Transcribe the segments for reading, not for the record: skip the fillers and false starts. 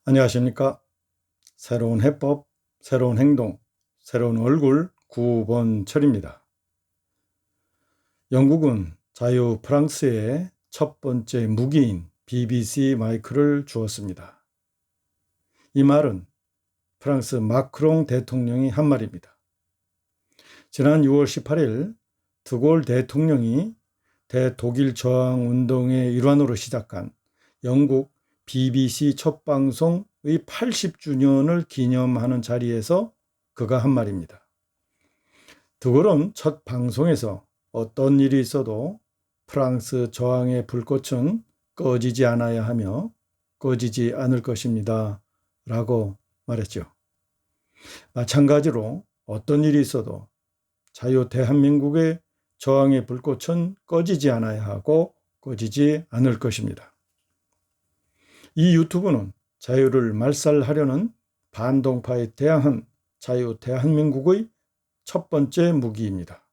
안녕하십니까? 새로운 해법, 새로운 행동, 새로운 얼굴 구본철입니다. 영국은 자유 프랑스에 첫 번째 무기인 BBC 마이크를 주었습니다. 이 말은 프랑스 마크롱 대통령이 한 말입니다. 지난 6월 18일 드골 대통령이 대독일 저항 운동의 일환으로 시작한 영국 BBC 첫 방송의 80주년을 기념하는 자리에서 그가 한 말입니다. 드골은 첫 방송에서 어떤 일이 있어도 프랑스 저항의 불꽃은 꺼지지 않아야 하며 꺼지지 않을 것입니다. 라고 말했죠. 마찬가지로 어떤 일이 있어도 자유 대한민국의 저항의 불꽃은 꺼지지 않아야 하고 꺼지지 않을 것입니다. 이 유튜브는 자유를 말살하려는 반동파에 대항한 자유 대한민국의 첫 번째 무기입니다.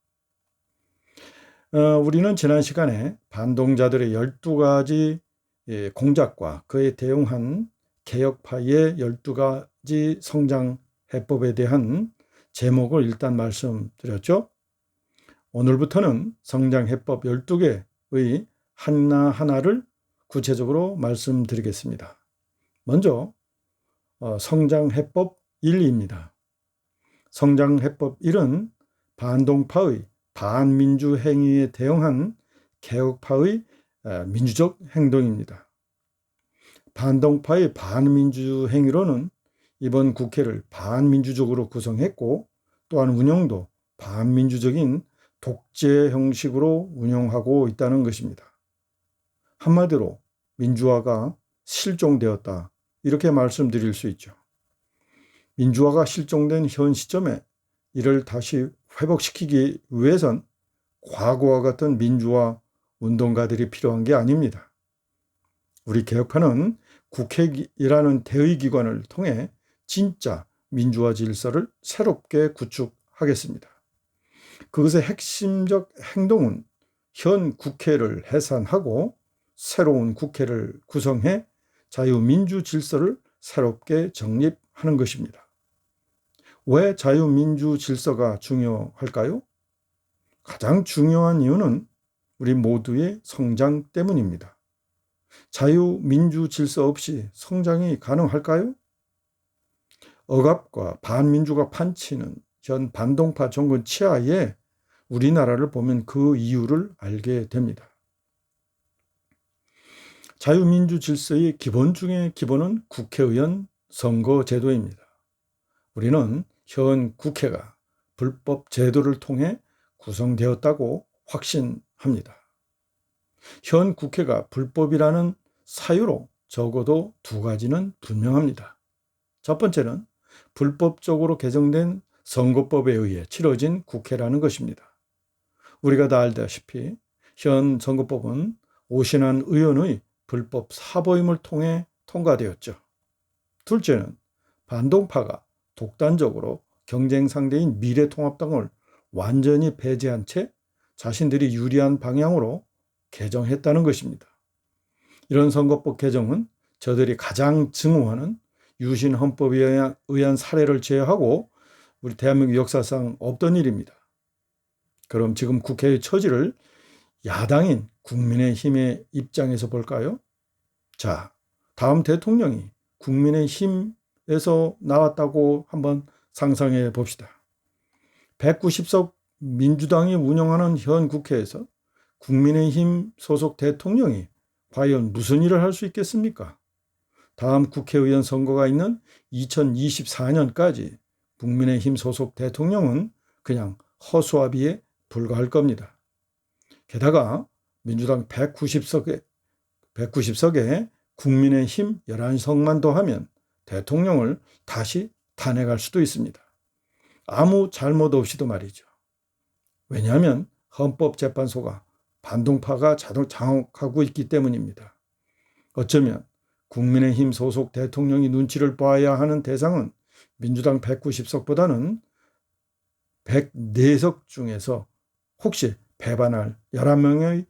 우리는 지난 시간에 반동자들의 12가지 공작과 그에 대응한 개혁파의 12가지 성장 해법에 대한 제목을 일단 말씀드렸죠. 오늘부터는 성장 해법 12개의 하나하나를 구체적으로 말씀드리겠습니다. 먼저 성장 해법 1입니다. 성장 해법 1은 반동파의 반민주 행위에 대응한 개혁파의 민주적 행동입니다. 반동파의 반민주 행위로는 이번 국회를 반민주적으로 구성했고 또한 운영도 반민주적인 독재 형식으로 운영하고 있다는 것입니다. 한마디로 민주화가 실종되었다, 이렇게 말씀드릴 수 있죠. 민주화가 실종된 현 시점에 이를 다시 회복시키기 위해선 과거와 같은 민주화 운동가들이 필요한 게 아닙니다. 우리 개혁파는 국회라는 대의기관을 통해 진짜 민주화 질서를 새롭게 구축하겠습니다. 그것의 핵심적 행동은 현 국회를 해산하고 새로운 국회를 구성해 자유민주 질서를 새롭게 정립하는 것입니다. 왜 자유민주 질서가 중요할까요? 가장 중요한 이유는 우리 모두의 성장 때문입니다. 자유민주 질서 없이 성장이 가능할까요? 억압과 반민주가 판치는 현 반동파 정권 치하에 우리나라를 보면 그 이유를 알게 됩니다. 자유민주 질서의 기본 중에 기본은 국회의원 선거제도입니다. 우리는 현 국회가 불법 제도를 통해 구성되었다고 확신합니다. 현 국회가 불법이라는 사유로 적어도 2가지는 분명합니다. 첫 번째는 불법적으로 개정된 선거법에 의해 치러진 국회라는 것입니다. 우리가 다 알다시피 현 선거법은 오신환 의원의 불법 사보임을 통해 통과되었죠. 둘째는 반동파가 독단적으로 경쟁 상대인 미래통합당을 완전히 배제한 채 자신들이 유리한 방향으로 개정했다는 것입니다. 이런 선거법 개정은 저들이 가장 증오하는 유신 헌법에 의한 사례를 제외하고 우리 대한민국 역사상 없던 일입니다. 그럼 지금 국회의 처지를 야당인 국민의힘의 입장에서 볼까요? 자, 다음 대통령이 국민의힘에서 나왔다고 한번 상상해 봅시다. 190석 민주당이 운영하는 현 국회에서 국민의힘 소속 대통령이 과연 무슨 일을 할 수 있겠습니까? 다음 국회의원 선거가 있는 2024년까지 국민의힘 소속 대통령은 그냥 허수아비에 불과할 겁니다. 게다가 민주당 190석에 국민의힘 11석만 더하면 대통령을 다시 탄핵할 수도 있습니다. 아무 잘못 없이도 말이죠. 왜냐하면 헌법재판소가 반동파가 장악하고 있기 때문입니다. 어쩌면 국민의힘 소속 대통령이 눈치를 봐야 하는 대상은 민주당 190석보다는 104석 중에서 혹시 배반할 11명의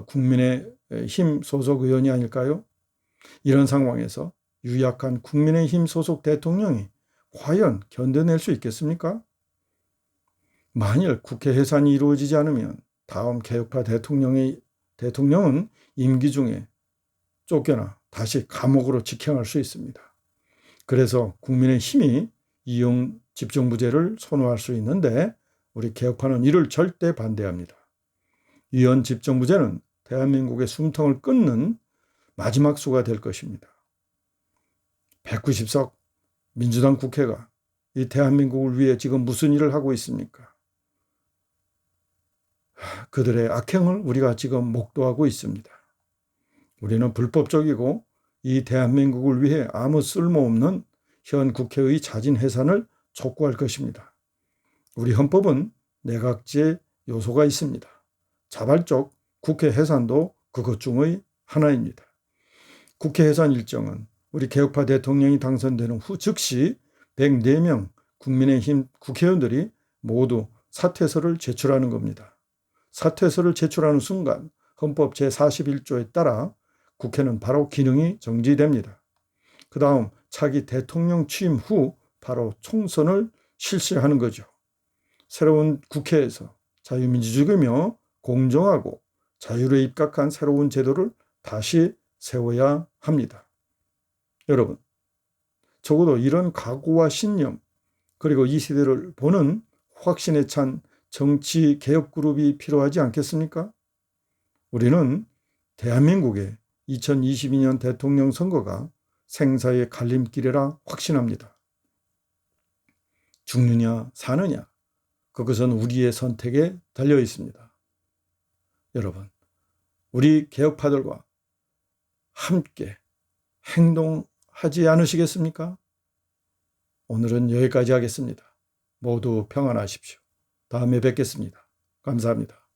국민의힘 소속 의원이 아닐까요? 이런 상황에서 유약한 국민의힘 소속 대통령이 과연 견뎌낼 수 있겠습니까? 만일 국회 해산이 이루어지지 않으면 다음 개혁파 대통령은 임기 중에 쫓겨나 다시 감옥으로 직행할 수 있습니다. 그래서 국민의힘이 이용 집정부제를 선호할 수 있는데 우리 개혁파는 이를 절대 반대합니다. 이원 집정부제는 대한민국의 숨통을 끊는 마지막 수가 될 것입니다. 190석 민주당 국회가 이 대한민국을 위해 지금 무슨 일을 하고 있습니까? 그들의 악행을 우리가 지금 목도하고 있습니다. 우리는 불법적이고 이 대한민국을 위해 아무 쓸모없는 현 국회의 자진 해산을 촉구할 것입니다. 우리 헌법은 내각제 요소가 있습니다. 자발적 국회 해산도 그것 중의 하나입니다. 국회 해산 일정은 우리 개혁파 대통령이 당선되는 후 즉시 104명 국민의힘 국회의원들이 모두 사퇴서를 제출하는 겁니다. 사퇴서를 제출하는 순간 헌법 제41조에 따라 국회는 바로 기능이 정지됩니다. 그 다음 차기 대통령 취임 후 바로 총선을 실시하는 거죠. 새로운 국회에서 자유민주주의며 공정하고 자유를 입각한 새로운 제도를 다시 세워야 합니다. 여러분, 적어도 이런 각오와 신념, 그리고 이 시대를 보는 확신에 찬 정치 개혁 그룹이 필요하지 않겠습니까? 우리는 대한민국의 2022년 대통령 선거가 생사의 갈림길이라 확신합니다. 죽느냐 사느냐, 그것은 우리의 선택에 달려 있습니다. 여러분, 우리 개혁파들과 함께 행동하지 않으시겠습니까? 오늘은 여기까지 하겠습니다. 모두 평안하십시오. 다음에 뵙겠습니다. 감사합니다.